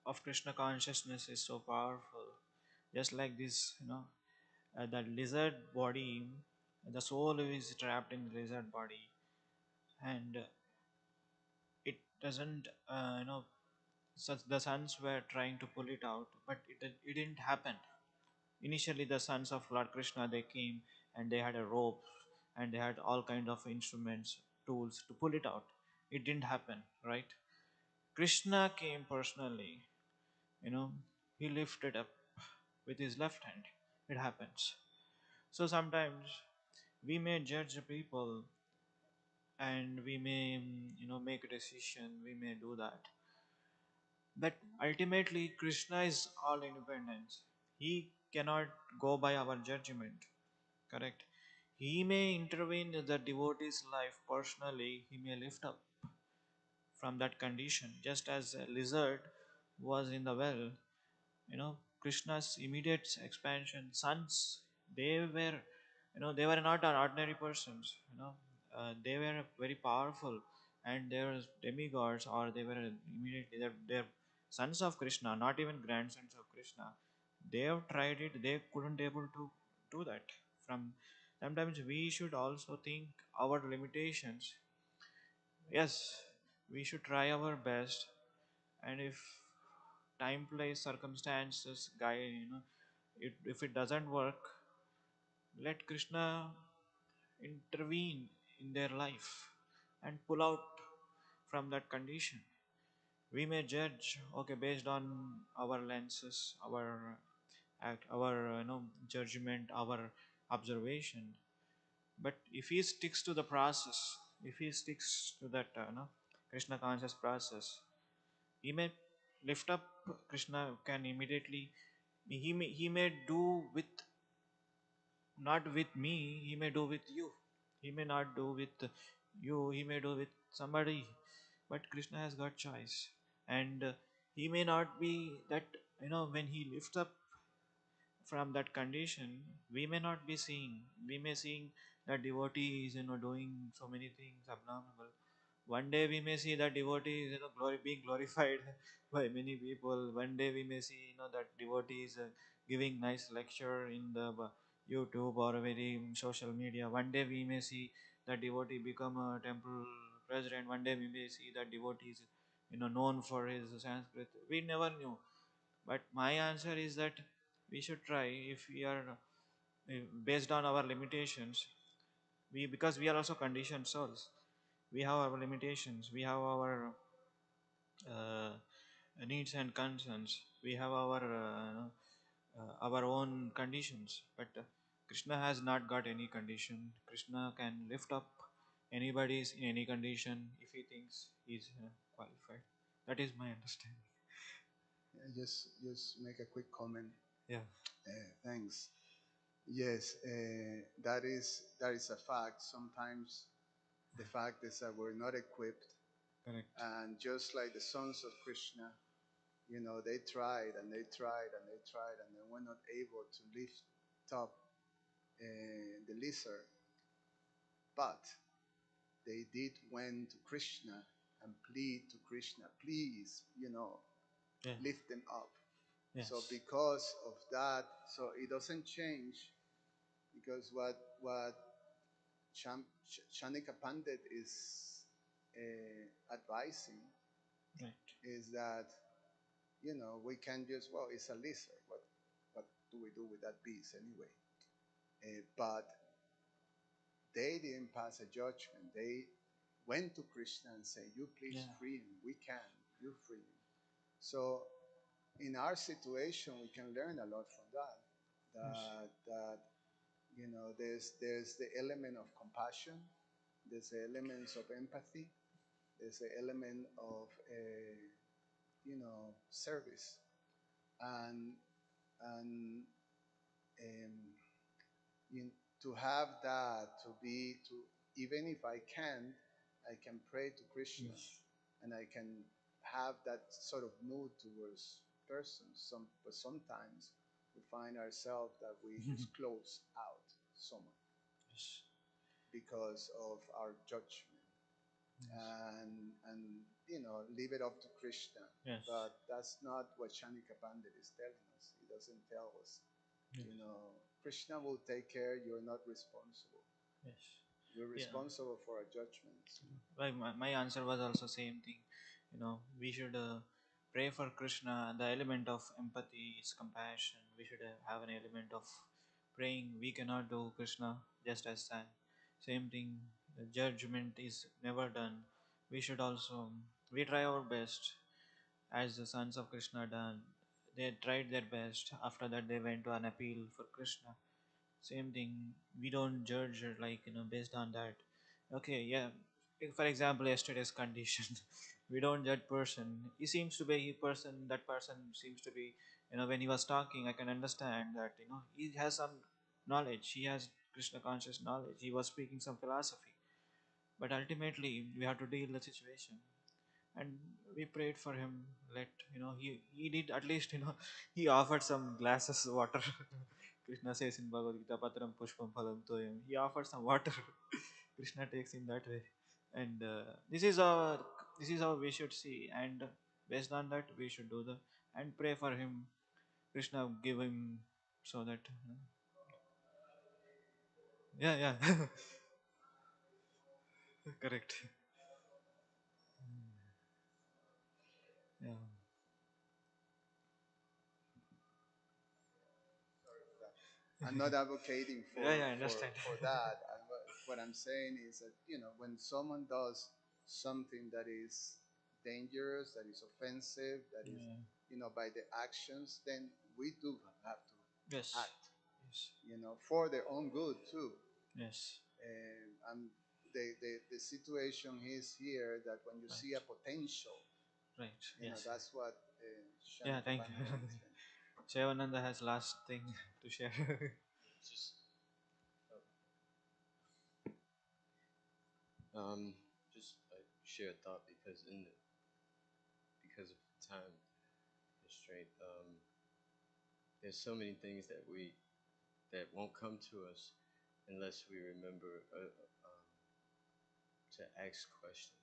A: of Krishna consciousness is so powerful. Just like this, that lizard body, the soul is trapped in the lizard body, and it doesn't, such the sons were trying to pull it out, but it didn't happen. Initially, the sons of Lord Krishna, they came and they had a rope and they had all kind of instruments, tools to pull it out. It didn't happen, right? Krishna came personally, you know, he lifted up with his left hand. It happens. So sometimes we may judge the people and we may, make a decision, we may do that. But ultimately, Krishna is all independence. He cannot go by our judgment, correct? He may intervene in the devotee's life personally, he may lift up from that condition, just as a lizard was in the well. Krishna's immediate expansion sons, they were, they were not an ordinary persons. They were very powerful, and they were demigods, or they were immediately they're sons of Krishna, not even grandsons of Krishna. They have tried it, they couldn't able to do that. From sometimes we should also think our limitations. Yes, we should try our best, and if time, place, circumstances guide, if it doesn't work, let Krishna intervene in their life and pull out from that condition. We may judge, okay, based on our lenses, our act, our judgment, our observation. But if he sticks to the process, if he sticks to that Krishna conscious process, he may lift up. Krishna can immediately, he may do with, not with me, he may do with you. He may not do with you, he may do with somebody. But Krishna has got choice, and he may not be that, when he lifts up from that condition, we may not be seeing, we may seeing that devotee is doing so many things abnormal. One day we may see that devotee is being glorified by many people. One day we may see that devotee is giving nice lecture in the YouTube or very social media. One day we may see that devotee become a temple president. One day we may see that devotee is known for his Sanskrit. We never knew. But my answer is that we should try, if we are based on our limitations. We, because we are also conditioned souls, we have our limitations, we have our uh, needs and concerns, we have our own conditions. But Krishna has not got any condition. Krishna can lift up anybody's in any condition if he thinks he's qualified. That is my understanding.
E: Just make a quick comment.
A: Yeah.
E: Thanks. Yes, that is a fact. Sometimes the fact is that we're not equipped,
A: Correct.
E: and just like the sons of Krishna, they tried and they tried and they tried, and they were not able to lift up the lizard, but they did went to Krishna and plead to Krishna, please,
A: Yeah.
E: lift them up.
A: Yes.
E: So because of that, so it doesn't change, because what Shanika Pandit is advising
A: Right.
E: is that we can just, well, it's a lizard. What do we do with that piece anyway? But they didn't pass a judgment. They went to Krishna and say, "You please
A: Yeah.
E: free him. We can. You free him." So in our situation, we can learn a lot from that. That there's the element of compassion, there's the elements of empathy, there's the element of service, and and um, you, to have that, to be to even if I can pray to Krishna,
A: Yes.
E: and I can have that sort of mood towards persons. But sometimes we find ourselves that we just close out someone
A: Yes.
E: because of our judgment, and leave it up to Krishna.
A: Yes.
E: But that's not what Shanika Pandit is telling us. He doesn't tell us,
A: Yes.
E: Krishna will take care. You're not responsible.
A: Yes.
E: We're
A: Yeah.
E: responsible for our judgments.
A: Like my answer was also same thing. We should pray for Krishna. The element of empathy is compassion. We should have an element of praying. We cannot do Krishna just as that. Same thing. The judgment is never done. We should also, we try our best, as the sons of Krishna done. They tried their best. After that, they went to an appeal for Krishna. Same thing. We don't judge like based on that. Okay, yeah. For example, yesterday's condition, we don't judge person. He seems to be a person. That person seems to be, when he was talking, I can understand that he has some knowledge. He has Krishna conscious knowledge. He was speaking some philosophy. But ultimately, we have to deal the situation. And we prayed for him. Let he did at least he offered some glasses water. Krishna says in Bhagavad Gita, Patram Pushpam Phalam Toyam. He offered some water. Krishna takes in that way, and this is how we should see. And based on that, we should do the and pray for him. Krishna give him so that yeah, yeah. Correct. Yeah,
E: I'm not advocating
A: yeah, yeah. I understand.
E: for that. What I'm saying is that when someone does something that is dangerous, that is offensive, that is
A: Yeah.
E: by the actions, then we do have to
A: Yes.
E: act,
A: Yes.
E: for their own good too.
A: Yes.
E: And the situation is here that when you
A: Right.
E: see a potential,
A: Right. Yes.
E: that's what
A: Yeah.
E: Shanta
A: Thank you.
E: Pandavan is saying.
A: Sevananda has last thing to share.
B: Just um, just share a thought because of time constraint. There's so many things that won't come to us unless we remember to ask questions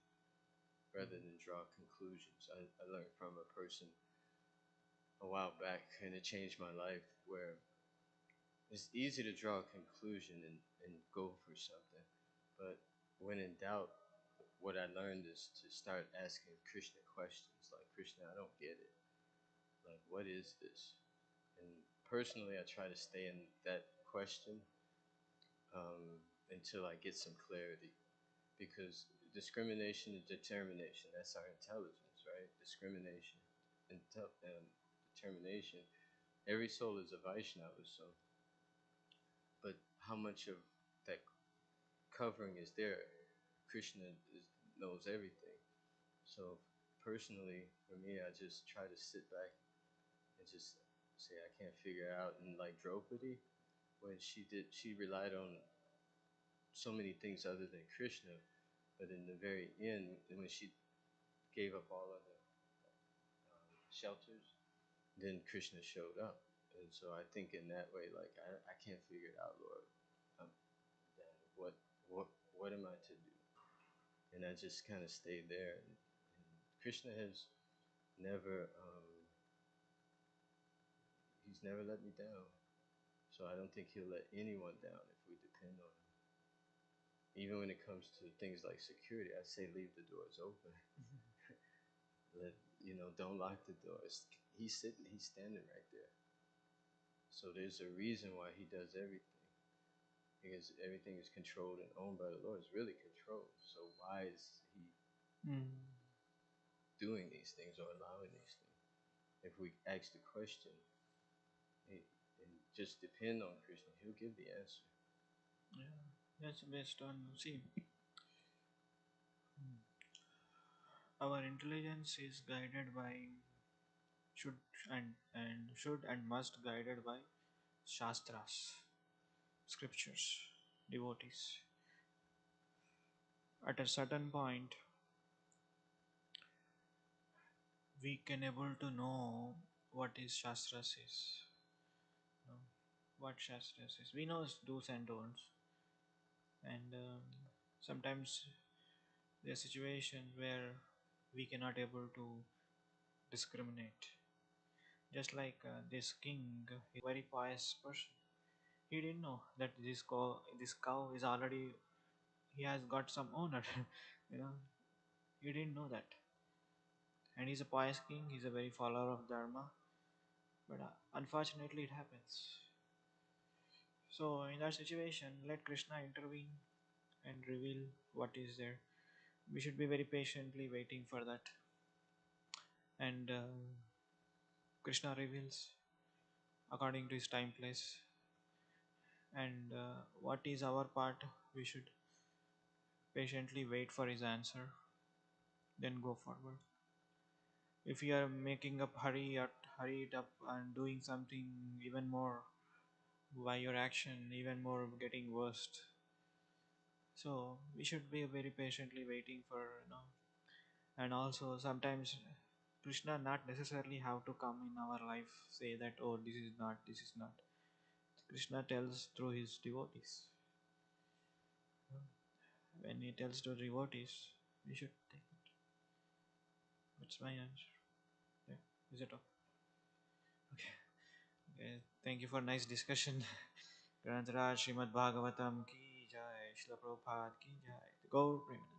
B: rather than draw conclusions. I learned from a person a while back, and it changed my life. Where it's easy to draw a conclusion and go for something, but when in doubt, what I learned is to start asking Krishna questions like, Krishna, I don't get it. Like, what is this? And personally, I try to stay in that question until I get some clarity. Because discrimination and determination, that's our intelligence, right? Discrimination and determination. Every soul is a Vaishnava, so, but how much of that covering is there? Krishna knows everything. So personally, for me, I just try to sit back and just say I can't figure it out. And like Draupadi, when she relied on so many things other than Krishna, but in the very end, when she gave up all other shelters, then Krishna showed up. And so I think in that way, like I can't figure it out, Lord. Um, then what am I to do? And I just kind of stayed there. And Krishna has never he's never let me down. So I don't think he'll let anyone down if we depend on him. Even when it comes to things like security, I say leave the doors open. Let don't lock the doors. He's sitting, he's standing right there. So there's a reason why he does everything. Because everything is controlled and owned by the Lord. It's really controlled. So why is he
A: Mm.
B: doing these things or allowing these things? If we ask the question and just depend on Krishna, he'll give the answer.
A: Yeah, that's based on see. Our intelligence is guided by should and should and must guided by shastras, scriptures, devotees. At a certain point, we can able to know what is shastras is. You know, what shastras is. We know do's and don'ts, and sometimes there are situations where we cannot able to discriminate. Just like this king, he's a very pious person. He didn't know that this cow is already he has got some owner. you know, he didn't know that. And he's a pious king. He's a very follower of dharma. But unfortunately, it happens. So in that situation, let Krishna intervene and reveal what is there. We should be very patiently waiting for that. And Krishna reveals according to his time place. And what is our part? We should patiently wait for his answer, then go forward. If you are making up hurry it up and doing something even more, by your action even more getting worst. So we should be very patiently waiting for, and also sometimes Krishna not necessarily have to come in our life, say that, oh, this is not, this is not. Krishna tells through his devotees. When he tells to devotees, we should take it. That's my answer. Yeah. Is it okay? Okay. Okay. Thank you for nice discussion. Grantaraj Srimad Bhagavatam ki jai, Srila Prabhupada ki jai. Gaur Premanand.